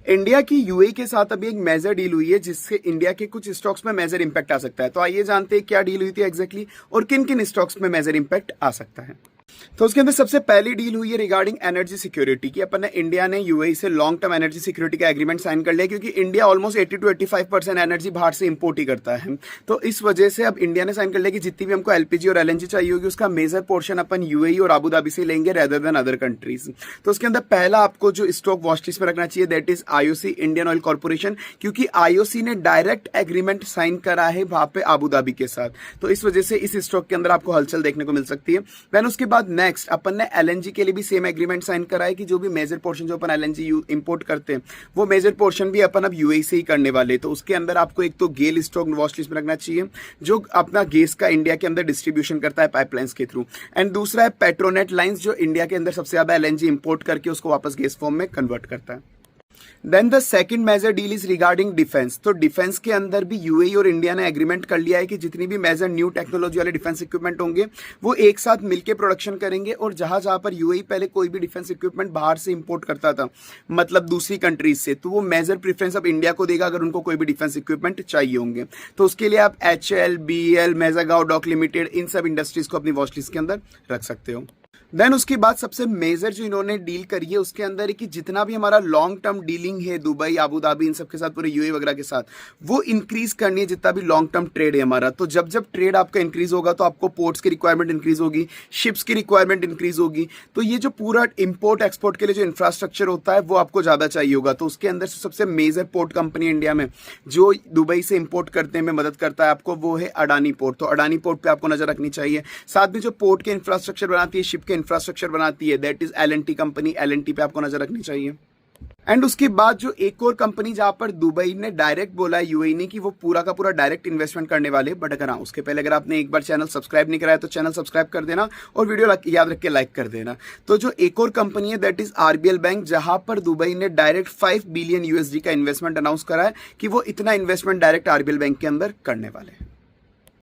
India की UAE के साथ अभी एक मेजर डील हुई है जिससे इंडिया के कुछ स्टॉक्स में मेजर इंपैक्ट आ सकता है। तो आइए जानते हैं क्या डील हुई थी एग्जैक्टली और किन किन स्टॉक्स में मेजर इंपैक्ट आ सकता है। तो उसके अंदर सबसे पहली डील हुई है रिगार्डिंग एनर्जी सिक्योरिटी की। अपन ने इंडिया ने यूएई से लॉन्ग टर्म एनर्जी सिक्योरिटी का एग्रीमेंट साइन कर लिया क्योंकि इंडिया ऑलमोस्ट 80 to 85% एनर्जी बाहर से इंपोर्ट ही करता है। तो इस वजह से अब इंडिया ने साइन कर लिया कि जितनी भी हमको एलपीजी और एलएनजी चाहिए होगी उसका मेजर पोर्शन अपन यूएई और अबू धाबी से लेंगे रेदर देन अदर कंट्रीज। तो उसके अंदर पहला आपको जो स्टॉक वॉच लिस्ट में रखना चाहिए that is IOC Indian oil corporation, क्योंकि आईओसी ने डायरेक्ट एग्रीमेंट साइन करा है वहां पे अबू धाबी के साथ। तो इस वजह से इस स्टॉक के अंदर आपको हलचल देखने को मिल सकती है। देन उसके बाद नेक्स्ट अपन ने एलएनजी के लिए भी सेम एग्रीमेंट साइन करा है कि जो भी मेजर पोर्शन जो अपन एलएनजी इंपोर्ट करते हैं वो मेजर पोर्शन भी अपन अब यूएई से ही करने वाले। तो उसके अंदर आपको एक तो गेल स्टॉक वॉच लिस्ट में रखना चाहिए जो अपना गैस का इंडिया के अंदर डिस्ट्रीब्यूशन करता है पाइपलाइंस के थ्रू, एंड दूसरा है पेट्रोनेट लाइंस जो इंडिया के अंदर सबसे ज्यादा एलएनजी इंपोर्ट करके उसको वापस गैस फॉर्म में कन्वर्ट करता है। Then the second major deal is regarding defence. तो डिफेंस के अंदर भी यूएई और इंडिया ने एग्रीमेंट कर लिया है कि जितनी भी मेजर न्यू टेक्नोलॉजी वाले डिफेंस इक्विपमेंट होंगे वो एक साथ मिलकर प्रोडक्शन करेंगे। और जहां जहां पर यूएई पहले कोई भी डिफेंस इक्विपमेंट बाहर से इंपोर्ट करता था, मतलब दूसरी कंट्रीज से, तो वो मेजर प्रेफरेंस अब इंडिया को देगा अगर उनको कोई भी डिफेंस इक्विपमेंट चाहिए होंगे। तो उसके लिए आप एचएल, बीएल, मेजागांव डॉक लिमिटेड इन सब इंडस्ट्रीज को अपनी वॉच लिस्ट के अंदर रख सकते हो। देन उसके बाद सबसे मेजर जो इन्होंने डील करी है उसके अंदर है कि जितना भी हमारा लॉन्ग टर्म डीलिंग है दुबई, अबू धाबी इन सब के साथ, पूरे यूएई वगैरह के साथ, वो इंक्रीज करनी है। जितना भी लॉन्ग टर्म ट्रेड है हमारा, तो जब जब ट्रेड आपका इंक्रीज होगा तो आपको पोर्ट्स की रिक्वायरमेंट इंक्रीज होगी, शिप्स की रिक्वायरमेंट इंक्रीज होगी। तो ये जो पूरा इंपोर्ट एक्सपोर्ट के लिए जो इंफ्रास्ट्रक्चर होता है वो आपको ज्यादा चाहिए होगा। तो उसके अंदर सबसे मेजर पोर्ट कंपनी इंडिया में जो दुबई से इंपोर्ट करने में मदद करता है आपको, वो है अडानी पोर्ट। तो अडानी पोर्ट पे आपको नजर रखनी चाहिए। साथ में जो पोर्ट के इंफ्रास्ट्रक्चर बनाती है, शिप के इंफ्रास्ट्रक्चर बनाती है, that is L&T company, L&T पे आपको नजर रखनी चाहिए। एंड उसके बाद जो एक और कंपनी जहां पर दुबई ने डायरेक्ट बोला है यूएई ने कि वो पूरा का पूरा डायरेक्ट इन्वेस्टमेंट करने वाले, बट अगर हाँ उसके पहले अगर आपने एक बार चैनल सब्सक्राइब नहीं कराया तो चैनल सब्सक्राइब कर देना और वीडियो याद रख के लाइक कर देना। तो जो एक और कंपनी है दैट इज आरबीएल बैंक, जहां पर दुबई ने डायरेक्ट 5 बिलियन यूएसडी का इन्वेस्टमेंट अनाउंस करा है कि वो इतना इन्वेस्टमेंट डायरेक्ट आरबीएल बैंक के अंदर करने वाले हैं।